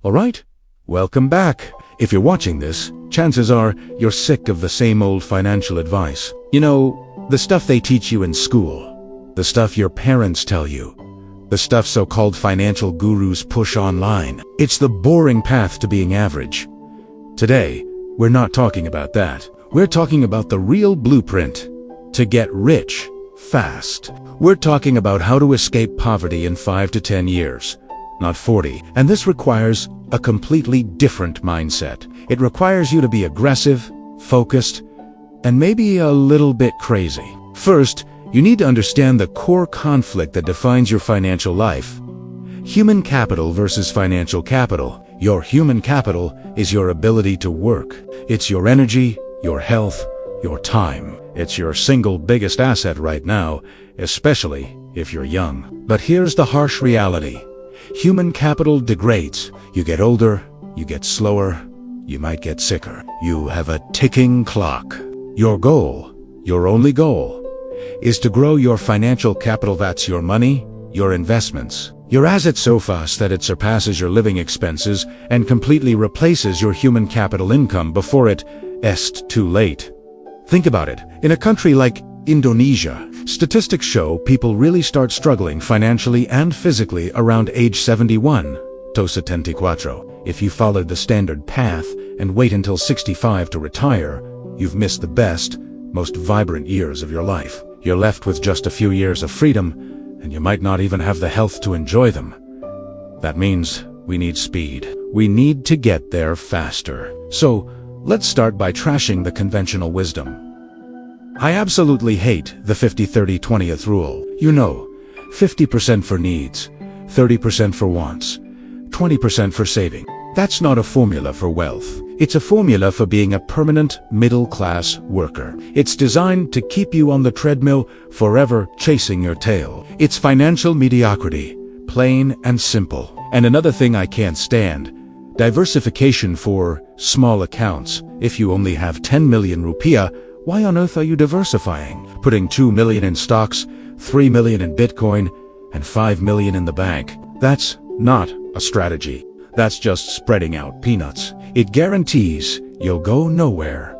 Alright, welcome back. If you're watching this, chances are you're sick of the same old financial advice. You know, the stuff they teach you in school, the stuff your parents tell you, the stuff so-called financial gurus push online. It's the boring path to being average. Today, we're not talking about that. We're talking about the real blueprint to get rich fast. We're talking about how to escape poverty in 5 to 10 years, not 40. And this requires a completely different mindset. It requires you to be aggressive, focused, and maybe a little bit crazy. First, you need to understand the core conflict that defines your financial life. Human capital versus financial capital. Your human capital is your ability to work. It's your energy, your health, your time. It's your single biggest asset right now, especially if you're young. But here's the harsh reality. Human capital degrades. You get older, you get slower, you might get sicker. You have a ticking clock. Your goal, your only goal, is to grow your financial capital. That's your money, your investments, your assets so fast that it surpasses your living expenses and completely replaces your human capital income before it's too late. Think about it. In a country like Indonesia, statistics show people really start struggling financially and physically around age 71 to 74. If you followed the standard path and wait until 65 to retire, you've missed the best, most vibrant years of your life. You're left with just a few years of freedom, and you might not even have the health to enjoy them. That means we need speed. We need to get there faster. So, let's start by trashing the conventional wisdom. I absolutely hate the 50-30-20th rule. You know, 50% for needs, 30% for wants, 20% for saving. That's not a formula for wealth. It's a formula for being a permanent middle-class worker. It's designed to keep you on the treadmill, forever chasing your tail. It's financial mediocrity, plain and simple. And another thing I can't stand, diversification for small accounts. If you only have 10 million rupiah, why on earth are you diversifying? Putting 2 million in stocks, 3 million in Bitcoin, and 5 million in the bank. That's not a strategy. That's just spreading out peanuts. It guarantees you'll go nowhere.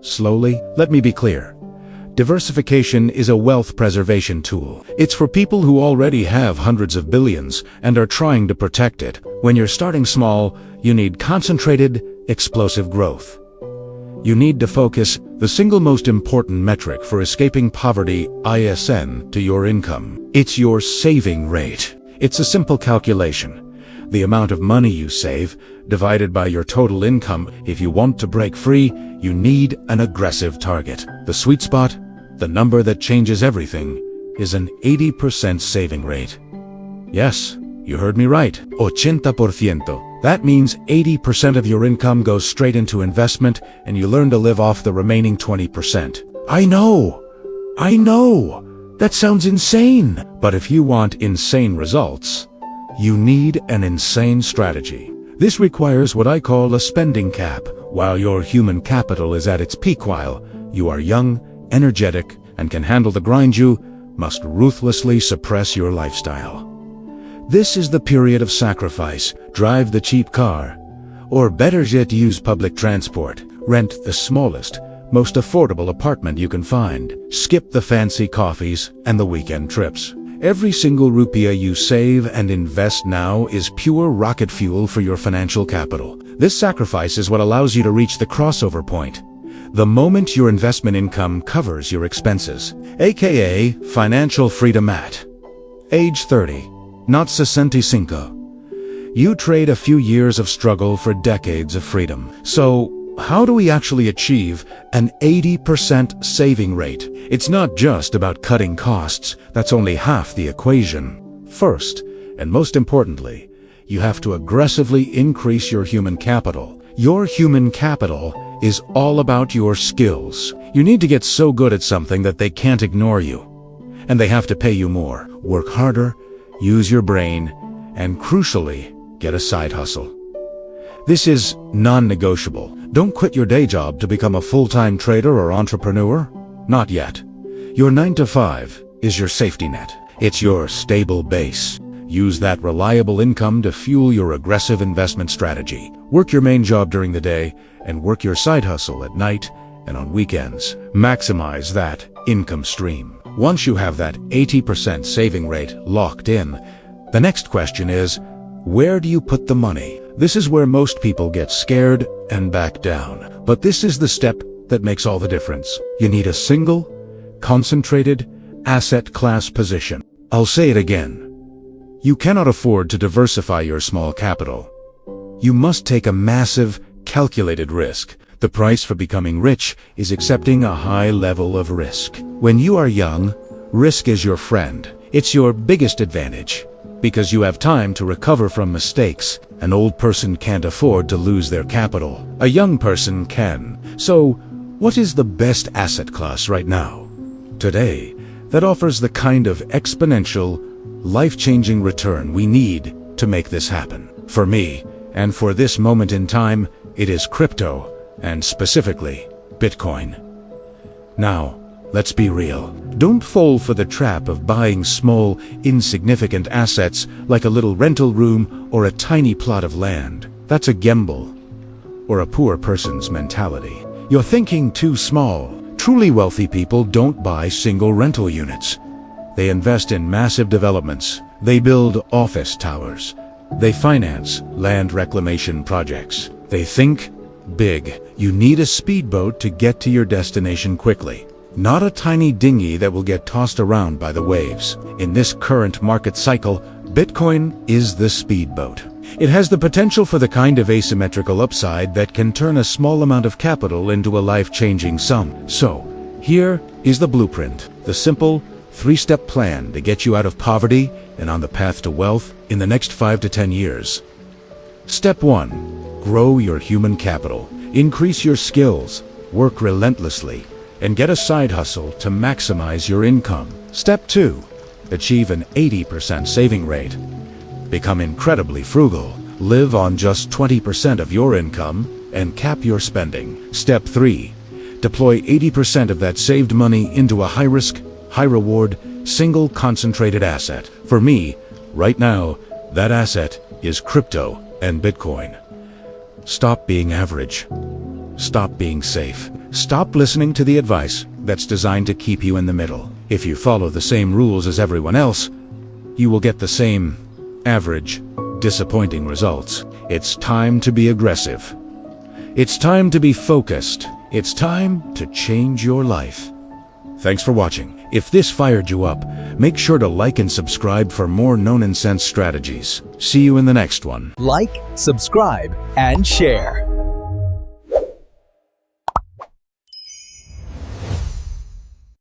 Slowly, let me be clear. Diversification is a wealth preservation tool. It's for people who already have hundreds of billions and are trying to protect it. When you're starting small, you need concentrated, explosive growth. You need to focus the single most important metric for escaping poverty, ISN, to your income. It's your saving rate. It's a simple calculation. The amount of money you save divided by your total income. If you want to break free, you need an aggressive target. The sweet spot, the number that changes everything, is an 80% saving rate. Yes, you heard me right. 80%. That means 80% of your income goes straight into investment and you learn to live off the remaining 20%. I know! That sounds insane! But if you want insane results, you need an insane strategy. This requires what I call a spending cap. While your human capital is at its peak, while you are young, energetic, and can handle the grind, you must ruthlessly suppress your lifestyle. This is the period of sacrifice. Drive the cheap car. Or better yet, use public transport. Rent the smallest, most affordable apartment you can find. Skip the fancy coffees and the weekend trips. Every single rupiah you save and invest now is pure rocket fuel for your financial capital. This sacrifice is what allows you to reach the crossover point. The moment your investment income covers your expenses, aka financial freedom at age 30, not 65. You trade a few years of struggle for decades of freedom. So, how do we actually achieve an 80% saving rate? It's not just about cutting costs. That's only half the equation. First, and most importantly, you have to aggressively increase your human capital. Your human capital is all about your skills. You need to get so good at something that they can't ignore you. And they have to pay you more. Work harder, use your brain, and crucially, get a side hustle. This is non-negotiable. Don't quit your day job to become a full-time trader or entrepreneur. Not yet. Your 9 to 5 is your safety net. It's your stable base. Use that reliable income to fuel your aggressive investment strategy. Work your main job during the day and work your side hustle at night and on weekends. Maximize that income stream. Once you have that 80% saving rate locked in, the next question is, where do you put the money? This is where most people get scared and back down. But this is the step that makes all the difference. You need a single, concentrated, asset class position. I'll say it again. You cannot afford to diversify your small capital. You must take a massive, calculated risk. The price for becoming rich is accepting a high level of risk. When you are young, risk is your friend. It's your biggest advantage, because you have time to recover from mistakes. An old person can't afford to lose their capital. A young person can. So, what is the best asset class right now, today, that offers the kind of exponential, life-changing return we need to make this happen? For me, and for this moment in time, it is crypto, and specifically, Bitcoin. Now, let's be real. Don't fall for the trap of buying small, insignificant assets like a little rental room or a tiny plot of land. That's a gembel, or a poor person's mentality. You're thinking too small. Truly wealthy people don't buy single rental units. They invest in massive developments. They build office towers. They finance land reclamation projects. They think big. You need a speedboat to get to your destination quickly, not a tiny dinghy that will get tossed around by the waves. In this current market cycle, Bitcoin is the speedboat. It has the potential for the kind of asymmetrical upside that can turn a small amount of capital into a life-changing sum. So, here is the blueprint, the simple, 3-step plan to get you out of poverty and on the path to wealth in the next 5 to 10 years. Step 1. Grow your human capital. Increase your skills, work relentlessly, and get a side hustle to maximize your income. Step 2. Achieve an 80% saving rate. Become incredibly frugal. Live on just 20% of your income and cap your spending. Step 3. Deploy 80% of that saved money into a high-risk, high-reward, single concentrated asset. For me, right now, that asset is crypto and Bitcoin. Stop being average. Stop being safe. Stop listening to the advice that's designed to keep you in the middle. If you follow the same rules as everyone else, you will get the same average, disappointing results. It's time to be aggressive. It's time to be focused. It's time to change your life. Thanks for watching. If this fired you up, make sure to like and subscribe for more no-nonsense strategies. See you in the next one. Like, subscribe, and share.